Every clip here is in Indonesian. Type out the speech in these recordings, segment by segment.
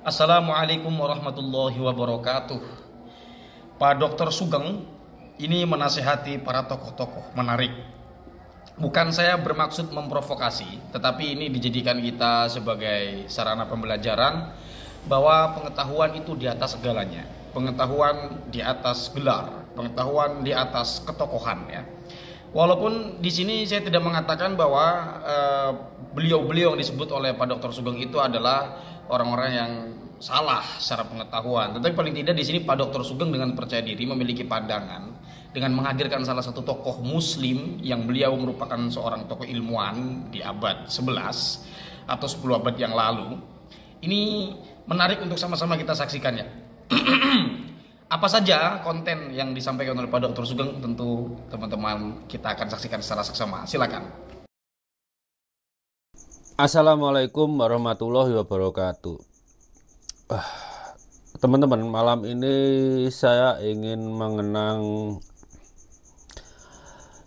Assalamualaikum warahmatullahi wabarakatuh. Pak Dr. Sugeng ini menasehati para tokoh-tokoh menarik. Bukan saya bermaksud memprovokasi, tetapi ini dijadikan kita sebagai sarana pembelajaran bahwa pengetahuan itu di atas segalanya. Pengetahuan di atas gelar, pengetahuan di atas ketokohan ya. Walaupun di sini saya tidak mengatakan bahwa beliau-beliau yang disebut oleh Pak Dr. Sugeng itu adalah orang-orang yang salah secara pengetahuan. Tetapi paling tidak di sini Pak Dr. Sugeng dengan percaya diri memiliki pandangan dengan menghadirkan salah satu tokoh muslim yang beliau merupakan seorang tokoh ilmuwan di abad 11 atau 10 abad yang lalu. Ini menarik untuk sama-sama kita saksikannya. Apa saja konten yang disampaikan oleh Pak Dr. Sugeng tentu teman-teman kita akan saksikan secara seksama. Silakan. Assalamualaikum warahmatullahi wabarakatuh. Teman-teman, malam ini saya ingin mengenang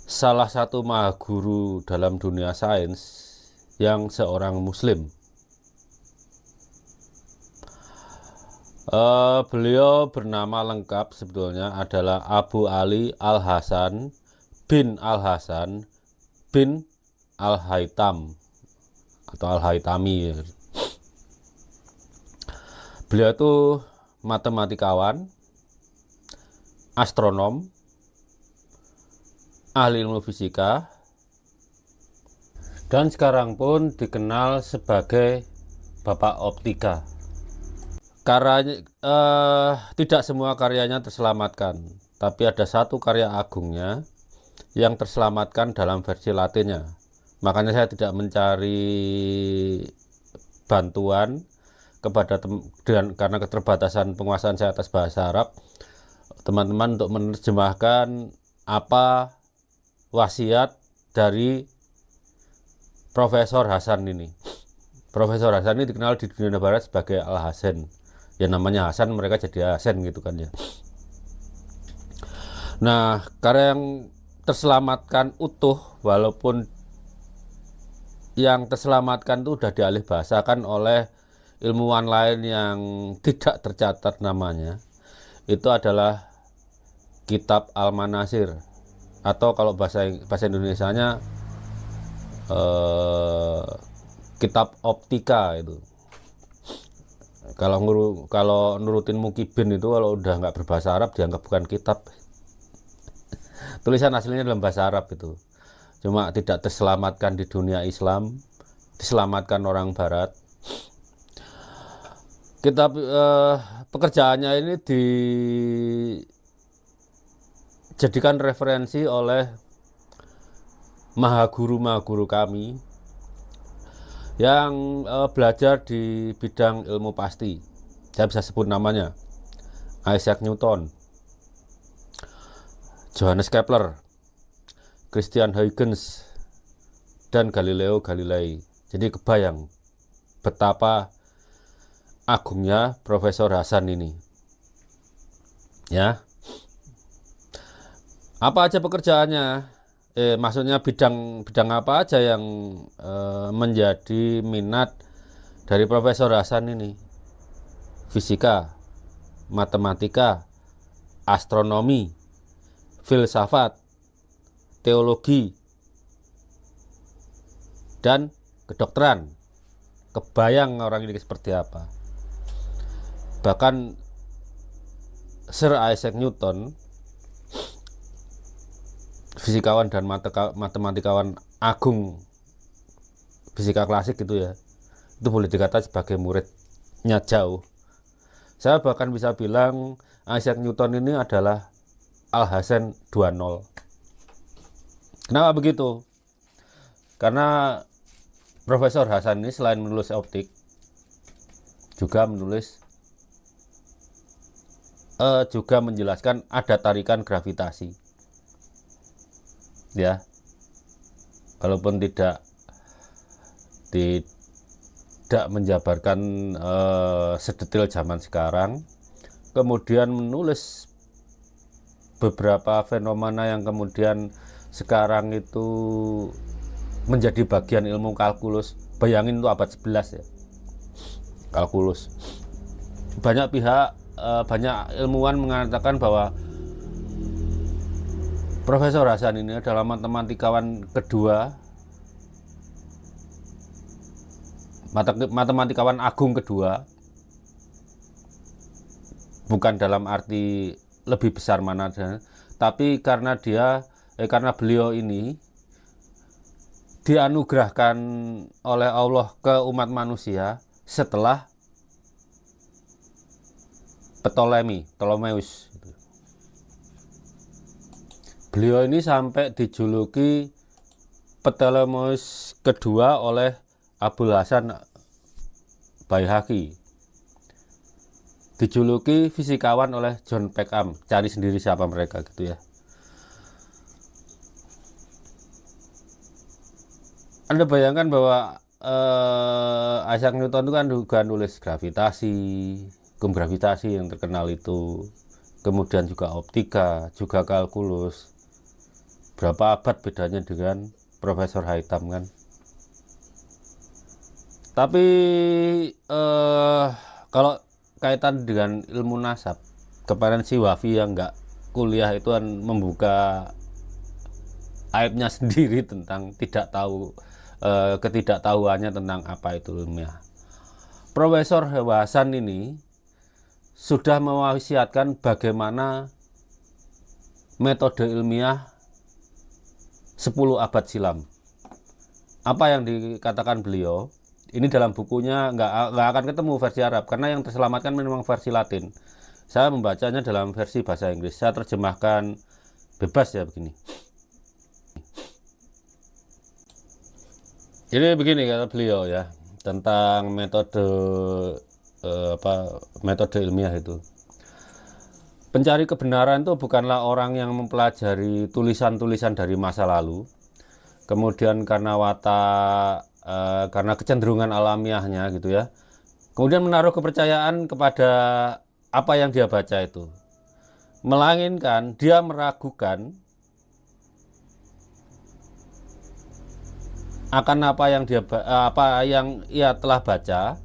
salah satu mahaguru dalam dunia sains yang seorang muslim. Beliau bernama lengkap sebetulnya adalah Abu Ali Al-Hasan bin Al-Hasan bin Al-Haytham atau Al-Haythami. Beliau itu matematikawan, astronom, ahli ilmu fisika, dan sekarang pun dikenal sebagai Bapak Optika. Tidak semua karyanya terselamatkan, tapi ada satu karya agungnya yang terselamatkan dalam versi Latinnya. Makanya saya tidak mencari bantuan karena keterbatasan penguasaan saya atas bahasa Arab, teman-teman, untuk menerjemahkan apa wasiat dari Profesor Hasan ini. Profesor Hasan ini dikenal di dunia barat sebagai Al-Hasan. Ya namanya Hasan, mereka jadi Hasan gitu kan ya. Nah, karya yang terselamatkan utuh, walaupun yang terselamatkan itu sudah dialih bahasakan oleh ilmuwan lain yang tidak tercatat namanya, itu adalah Kitab Al-Manasir, atau kalau bahasa Indonesianya Kitab Optika itu. Kalau nurutin Mukibin itu kalau udah nggak berbahasa Arab dianggap bukan kitab. Tulisan aslinya dalam bahasa Arab itu. Cuma tidak terselamatkan di dunia Islam, diselamatkan orang Barat. Kitab pekerjaannya ini dijadikan referensi oleh mahaguru-mahaguru kami yang belajar di bidang ilmu pasti. Saya bisa sebut namanya: Isaac Newton, Johannes Kepler, Christian Huygens, dan Galileo Galilei. Jadi kebayang betapa agungnya Profesor Hasan ini. Ya. Apa aja pekerjaannya? Maksudnya bidang apa aja yang menjadi minat dari Profesor Hasan ini? Fisika, matematika, astronomi, filsafat, teologi, dan kedokteran. Kebayang orang ini seperti apa. Bahkan Sir Isaac Newton, fisikawan dan matematikawan agung fisika klasik gitu ya, itu boleh dikatakan sebagai muridnya jauh. Saya bahkan bisa bilang Isaac Newton ini adalah Al-Hasan 2.0. Kenapa begitu? Karena Profesor Hasan ini selain menulis optik, juga menjelaskan ada tarikan gravitasi. Ya, walaupun tidak menjabarkan sedetail zaman sekarang, kemudian menulis beberapa fenomena yang kemudian sekarang itu menjadi bagian ilmu kalkulus. Bayangin itu abad 11 ya, kalkulus. banyak pihak, banyak ilmuwan mengatakan bahwa Profesor Hasan ini adalah matematikawan kedua, matematikawan agung kedua, bukan dalam arti lebih besar mana, tapi karena beliau ini dianugerahkan oleh Allah ke umat manusia setelah Ptolemeus. Beliau ini sampai dijuluki Ptolemeus kedua oleh Abul Hasan Baihaqi, dijuluki fisikawan oleh John Peckham. Cari sendiri siapa mereka gitu ya. Anda bayangkan bahwa Isaac Newton itu kan juga nulis gravitasi, hukum gravitasi yang terkenal itu, kemudian juga optika, juga kalkulus. Berapa abad bedanya dengan Profesor Haytham kan? Tapi kalau kaitan dengan ilmu nasab, kemarin si Wafi yang nggak kuliah itu kan membuka aibnya sendiri tentang ketidaktahuannya tentang apa itu ilmiah. Profesor Hasan ini sudah mewasiatkan bagaimana metode ilmiah 10 abad silam. Apa yang dikatakan beliau ini dalam bukunya nggak akan ketemu versi Arab, karena yang terselamatkan memang versi Latin. Saya membacanya dalam versi bahasa Inggris. Saya terjemahkan bebas ya begini. Jadi begini kata beliau ya tentang metode metode ilmiah itu. Pencari kebenaran itu bukanlah orang yang mempelajari tulisan-tulisan dari masa lalu, kemudian karena karena kecenderungan alamiahnya gitu ya, kemudian menaruh kepercayaan kepada apa yang dia baca itu, melainkan dia meragukan akan apa yang ia telah baca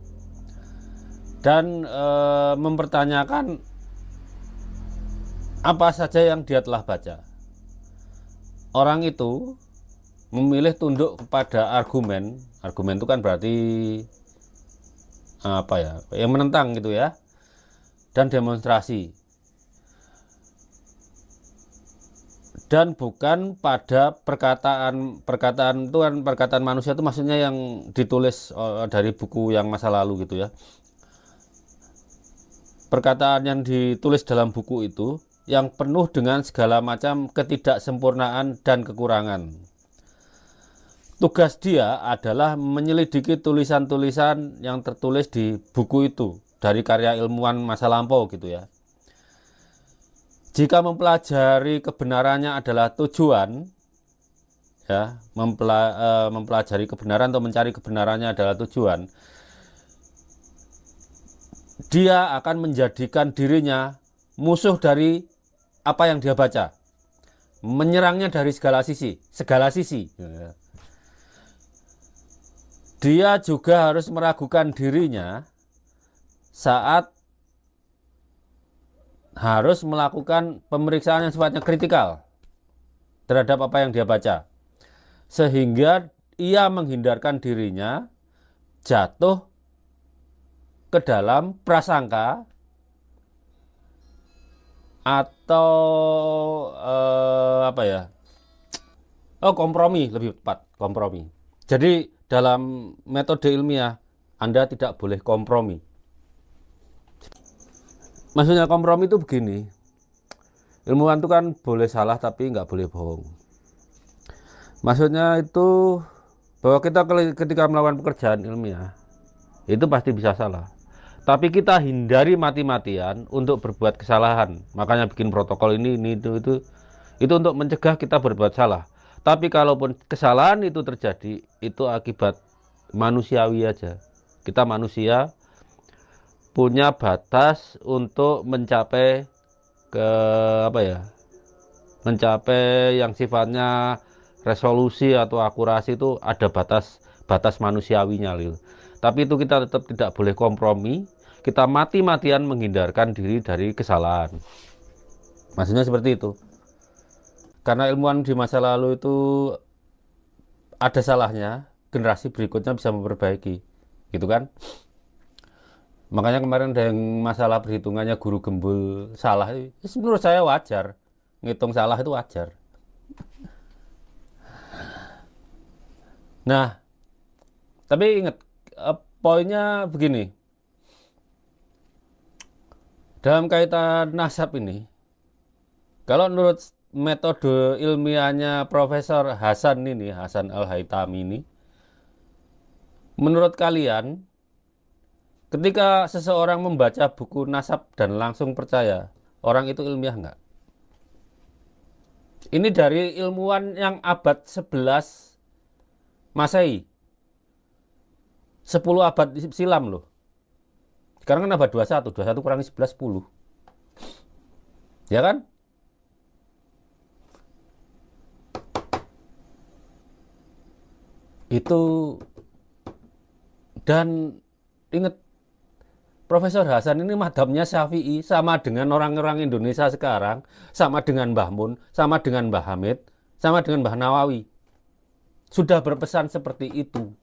dan mempertanyakan apa saja yang dia telah baca. Orang itu memilih tunduk kepada argumen. Argumen itu kan berarti yang menentang gitu ya, dan demonstrasi. Dan bukan pada perkataan itu kan, perkataan manusia itu maksudnya yang ditulis dari buku yang masa lalu gitu ya. Perkataan yang ditulis dalam buku itu yang penuh dengan segala macam ketidaksempurnaan dan kekurangan. Tugas dia adalah menyelidiki tulisan-tulisan yang tertulis di buku itu dari karya ilmuwan masa lampau gitu ya. Jika mempelajari kebenarannya adalah tujuan, ya, mempelajari kebenaran atau mencari kebenarannya adalah tujuan, dia akan menjadikan dirinya musuh dari apa yang dia baca, menyerangnya dari segala sisi. Dia juga harus meragukan dirinya saat harus melakukan pemeriksaan yang sifatnya kritikal terhadap apa yang dia baca, sehingga ia menghindarkan dirinya jatuh ke dalam prasangka atau kompromi, lebih tepat kompromi. Jadi dalam metode ilmiah Anda tidak boleh kompromi. Maksudnya kompromi itu begini, ilmuwan itu kan boleh salah tapi nggak boleh bohong. Maksudnya itu bahwa kita ketika melakukan pekerjaan ilmiah itu pasti bisa salah, tapi kita hindari mati-matian untuk berbuat kesalahan. Makanya bikin protokol ini itu untuk mencegah kita berbuat salah. Tapi kalaupun kesalahan itu terjadi, itu akibat manusiawi aja. Kita manusia punya batas untuk mencapai mencapai yang sifatnya resolusi atau akurasi, itu ada batas manusiawinya. Tapi itu kita tetap tidak boleh kompromi, kita mati-matian menghindarkan diri dari kesalahan. Maksudnya seperti itu. Karena ilmuwan di masa lalu itu ada salahnya, generasi berikutnya bisa memperbaiki, gitu kan? Makanya kemarin ada yang masalah perhitungannya guru gembul salah, menurut saya wajar, ngitung salah itu wajar. Nah, tapi ingat, poinnya begini, dalam kaitan nasab ini, kalau menurut metode ilmiahnya Profesor Hasan ini, Hasan Al-Haytami ini, menurut kalian, ketika seseorang membaca buku nasab dan langsung percaya, orang itu ilmiah nggak? Ini dari ilmuwan yang abad 11 Masehi. 10 abad silam loh. Sekarang kan abad 21, 21 kurangi 11, 10. Ya kan? Itu, dan ingat, Profesor Hasan ini madhabnya Syafi'i, sama dengan orang-orang Indonesia sekarang, sama dengan Mbah Mun, sama dengan Mbah Hamid, sama dengan Mbah Nawawi. Sudah berpesan seperti itu.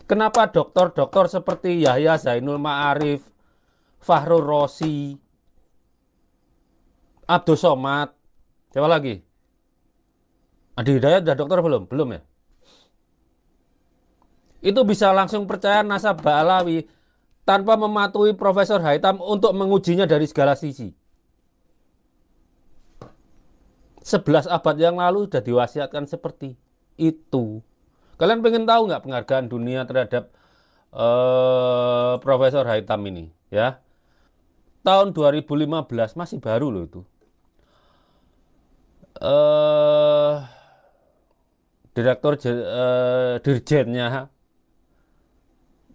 Kenapa dokter-dokter seperti Yahya Zainul Ma'arif, Fakhrur Razi, Abdus Somad, siapa lagi? Adi Hidayat udah dokter belum? Belum ya? Itu bisa langsung percaya nasab Ba'alawi tanpa mematuhi Profesor Haytham untuk mengujinya dari segala sisi. 11 abad yang lalu sudah diwasiatkan seperti itu. Kalian pengen tahu nggak penghargaan dunia terhadap Profesor Haytham ini? Ya, tahun 2015, masih baru loh itu. Direktur Dirjennya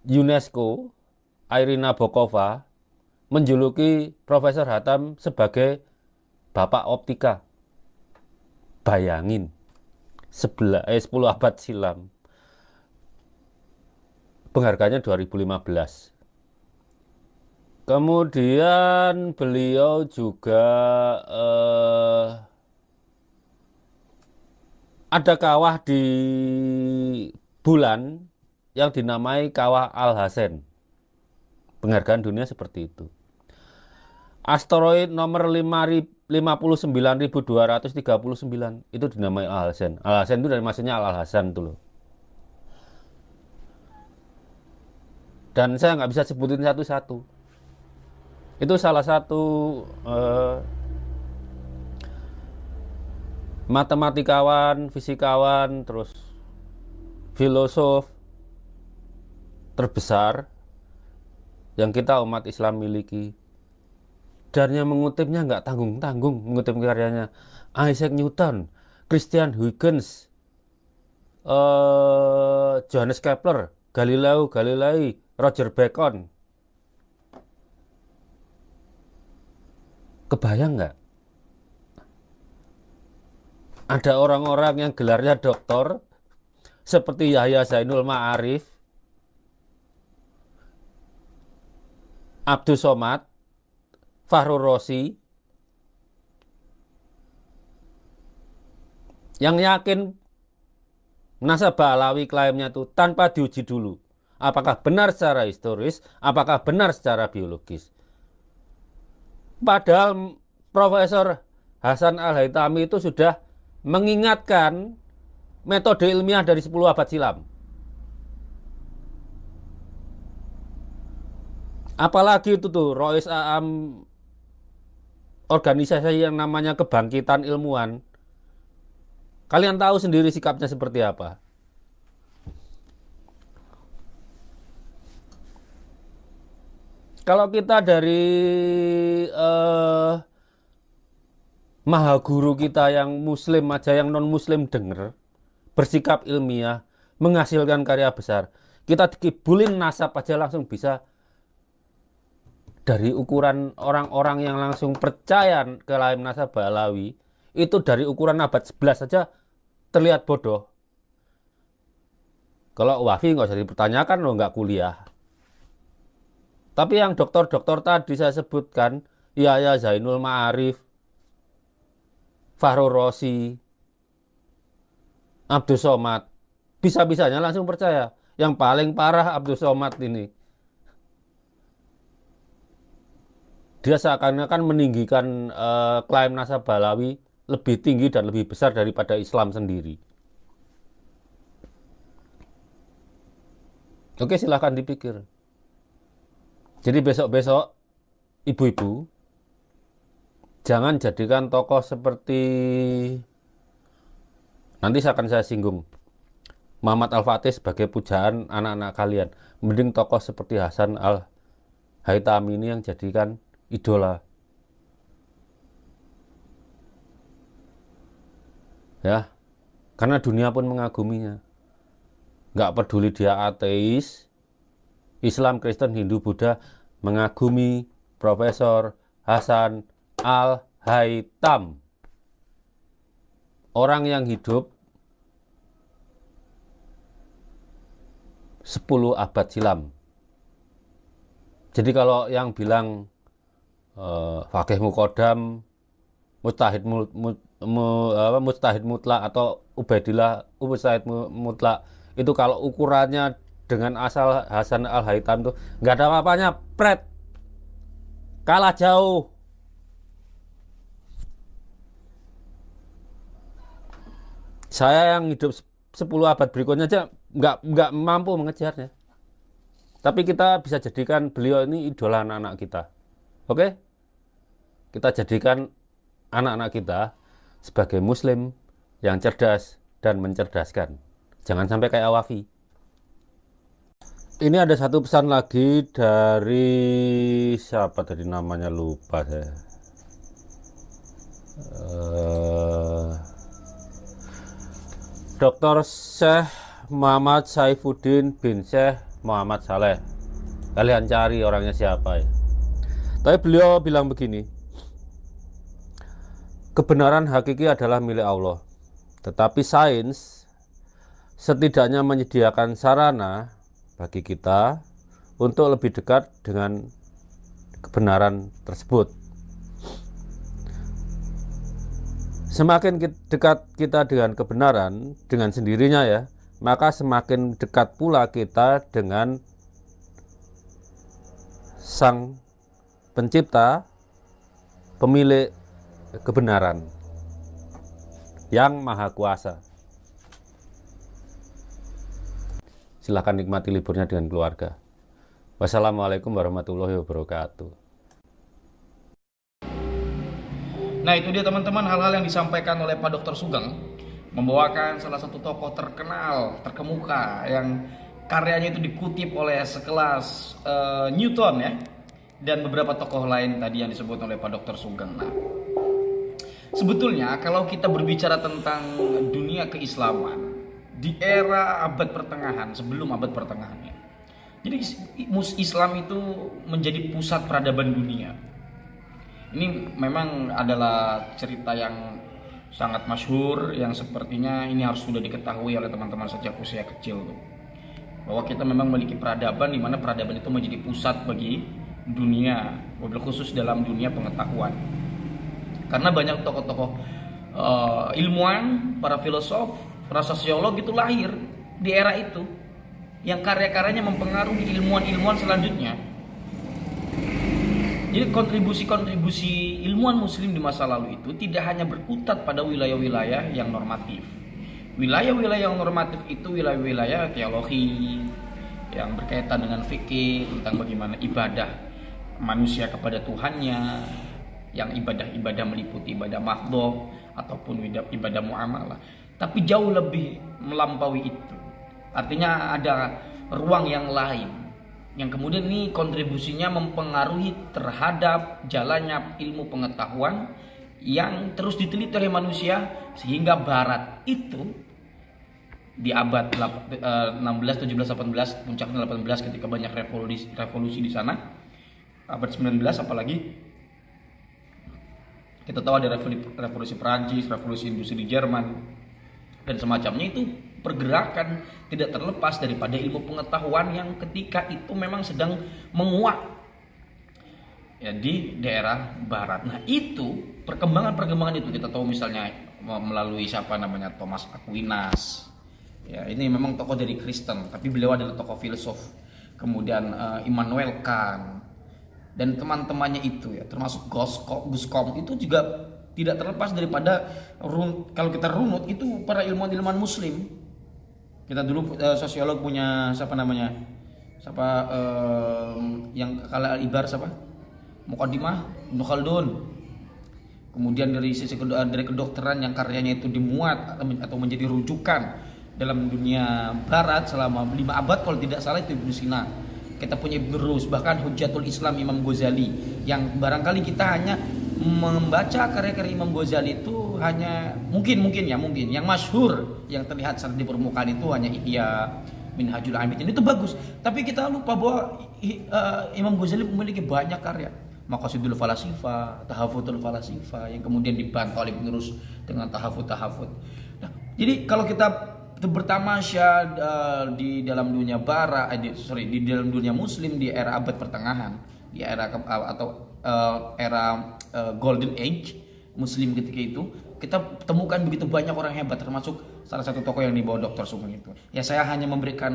UNESCO, Irina Bokova, menjuluki Profesor Haytham sebagai Bapak Optika. Bayangin, 10 abad silam. Penghargaannya 2015. Kemudian beliau juga ada kawah di bulan yang dinamai Kawah Al-Hasan. Penghargaan dunia seperti itu. Asteroid nomor 59.239 itu dinamai Al-Hasan. Al-Hasan itu dari maksudnya Al-Hasan itu loh. Dan saya nggak bisa sebutin satu-satu. Itu salah satu matematikawan, fisikawan, terus filosof terbesar yang kita umat Islam miliki. Dan yang mengutipnya nggak tanggung-tanggung, mengutip karyanya Isaac Newton, Christian Huygens, Johannes Kepler, Galileo Galilei, Roger Bacon. Kebayang nggak? Ada orang-orang yang gelarnya doktor seperti Yahya Zainul Ma'arif, Abdus Somad, Fakhrur Razi, yang yakin nasab Ba'alawi klaimnya itu tanpa diuji dulu. Apakah benar secara historis, apakah benar secara biologis. Padahal Profesor Hasan Al-Haytami itu sudah mengingatkan metode ilmiah dari 10 abad silam. Apalagi itu tuh Rois Aam, organisasi yang namanya Kebangkitan Ilmuwan. Kalian tahu sendiri sikapnya seperti apa. Kalau kita dari maha guru kita yang muslim aja, yang non muslim denger, bersikap ilmiah, menghasilkan karya besar, kita dikibulin nasab aja langsung bisa. Dari ukuran orang-orang yang langsung percaya ke lain nasab Ba'alawi, itu dari ukuran abad 11 saja terlihat bodoh. Kalau Wafi nggak usah dipertanyakan, lo nggak kuliah. Tapi yang dokter-dokter tadi saya sebutkan, Yahya Zainul Ma'arif, Fahru Rosi, Abdus Somad, bisa-bisanya langsung percaya. Yang paling parah Abdus Somad ini. Dia seakan-akan meninggikan klaim nasab Balawi lebih tinggi dan lebih besar daripada Islam sendiri. Oke, silahkan dipikir. Jadi besok-besok, ibu-ibu, jangan jadikan tokoh seperti, nanti akan saya singgung, Muhammad Al-Fatih sebagai pujaan anak-anak kalian. Mending tokoh seperti Hasan Al-Haytami ini yang jadikan idola. Ya, karena dunia pun mengaguminya. Nggak peduli dia ateis, Islam, Kristen, Hindu, Buddha, mengagumi Profesor Hasan Al-Haytam. Orang yang hidup 10 abad silam. Jadi kalau yang bilang Faqih Muqaddam, Mujtahid mutlak atau Ubaidillah Mujtahid mutlak, itu kalau ukurannya dengan asal Hasan Al-Haytam itu nggak ada apa-apanya, pret, kalah jauh. Saya yang hidup 10 abad berikutnya aja nggak mampu mengejarnya. Tapi kita bisa jadikan beliau ini idola anak-anak kita. Oke? Kita jadikan anak-anak kita sebagai muslim yang cerdas dan mencerdaskan. Jangan sampai kayak Awafi. Ini ada satu pesan lagi dari siapa tadi namanya, lupa saya. Dr. Syekh Muhammad Saifuddin bin Syekh Muhammad Saleh. Kalian cari orangnya siapa ya. Tapi beliau bilang begini, kebenaran hakiki adalah milik Allah. Tetapi sains setidaknya menyediakan sarana bagi kita untuk lebih dekat dengan kebenaran tersebut. Semakin dekat kita dengan kebenaran dengan sendirinya ya, maka semakin dekat pula kita dengan Sang Pencipta, pemilik kebenaran yang Maha Kuasa. Silahkan nikmati liburnya dengan keluarga. Wassalamualaikum warahmatullahi wabarakatuh. Nah, itu dia teman-teman hal-hal yang disampaikan oleh Pak Dr. Sugeng, membawakan salah satu tokoh terkenal, terkemuka yang karyanya itu dikutip oleh sekelas Newton ya, dan beberapa tokoh lain tadi yang disebut oleh Pak Dr. Sugeng. Nah, sebetulnya kalau kita berbicara tentang dunia keislaman di era abad pertengahan, sebelum abad pertengahan ya, jadi Islam itu menjadi pusat peradaban dunia. Ini memang adalah cerita yang sangat masyhur, yang sepertinya ini harus sudah diketahui oleh teman-teman sejak usia kecil tuh. Bahwa kita memang memiliki peradaban di mana peradaban itu menjadi pusat bagi dunia, wabil khusus dalam dunia pengetahuan. Karena banyak tokoh-tokoh ilmuwan, para filosof, para sosiolog itu lahir di era itu, yang karya-karyanya mempengaruhi ilmuwan-ilmuwan selanjutnya. Jadi kontribusi ilmuwan muslim di masa lalu itu tidak hanya berkutat pada wilayah-wilayah yang normatif. Wilayah-wilayah yang normatif itu wilayah-wilayah teologi yang berkaitan dengan fikih, tentang bagaimana ibadah manusia kepada Tuhannya, yang ibadah-ibadah meliputi ibadah mahdhah ataupun ibadah muamalah. Tapi jauh lebih melampaui itu. Artinya ada ruang yang lain, yang kemudian ini kontribusinya mempengaruhi terhadap jalannya ilmu pengetahuan yang terus diteliti oleh manusia, sehingga Barat itu di abad 16, 17, 18, puncaknya 18 ketika banyak revolusi di sana. Abad 19 apalagi kita tahu ada revolusi Perancis, revolusi industri di Jerman dan semacamnya. Itu pergerakan tidak terlepas daripada ilmu pengetahuan yang ketika itu memang sedang menguat ya di daerah barat. Nah, itu perkembangan itu kita tahu misalnya melalui siapa namanya Thomas Aquinas. Ya, ini memang tokoh dari Kristen, tapi beliau adalah tokoh filsuf. Kemudian Immanuel Kant dan teman-temannya itu ya, termasuk Gus Kom itu juga tidak terlepas daripada kalau kita runut itu para ilmuwan Muslim. Kita dulu sosiolog punya siapa namanya? Yang kala Ibar siapa? Muqaddimah Ibnu Khaldun. Kemudian dari sisi dari kedokteran yang karyanya itu dimuat atau menjadi rujukan dalam dunia barat selama 5 abad kalau tidak salah itu Ibnu Sina. Kita punya Ibnu Rus, bahkan Hujjatul Islam Imam Ghazali, yang barangkali kita hanya membaca karya-karya Imam Ghazali itu hanya mungkin yang masyhur yang terlihat di permukaan itu hanya Ihya, Minhajul Abidin, itu bagus. Tapi kita lupa bahwa Imam Ghazali memiliki banyak karya. Maqasidul Falasifah, Tahaffutul Falasifah yang kemudian dibantah oleh Ibnu Rus dengan tahafut. Nah, jadi kalau kita bertamasya di dalam dunia barat, di dalam dunia Muslim di era abad pertengahan, di era era Golden Age Muslim ketika itu, kita temukan begitu banyak orang hebat, termasuk salah satu tokoh yang dibawa Dr. Sugeng itu. Ya saya hanya memberikan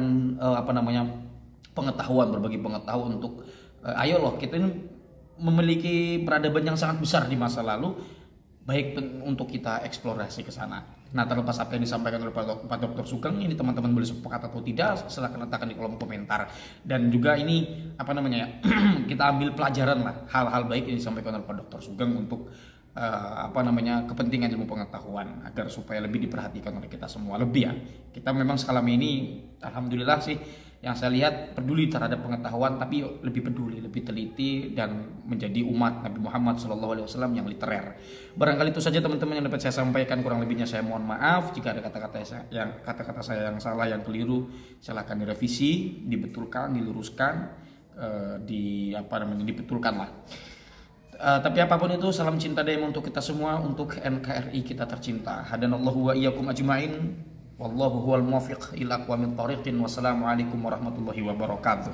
pengetahuan, berbagi pengetahuan untuk ayo loh kita ini memiliki peradaban yang sangat besar di masa lalu, baik untuk kita eksplorasi ke sana. Nah, terlepas apa yang disampaikan oleh Pak Dr. Sugeng ini, teman-teman boleh sepakat atau tidak, silahkan letakkan di kolom komentar. Dan juga ini kita ambil pelajaran lah hal-hal baik yang disampaikan oleh Pak Dr. Sugeng untuk kepentingan ilmu pengetahuan agar supaya lebih diperhatikan oleh kita semua. Lebih ya, kita memang selama ini alhamdulillah sih yang saya lihat peduli terhadap pengetahuan, tapi lebih peduli, lebih teliti dan menjadi umat Nabi Muhammad SAW yang literer. Barangkali itu saja teman-teman yang dapat saya sampaikan, kurang lebihnya saya mohon maaf jika ada kata-kata saya yang salah, yang keliru, silahkan direvisi, dibetulkan, diluruskan, dibetulkan lah. Tapi apapun itu, salam cinta daim untuk kita semua, untuk NKRI kita tercinta. Hadanallahu wa iyyakum ajmain. Wallahu huwal muwaffiq ila aqwamit thoriqin. Wassalamualaikum warahmatullahi wabarakatuh.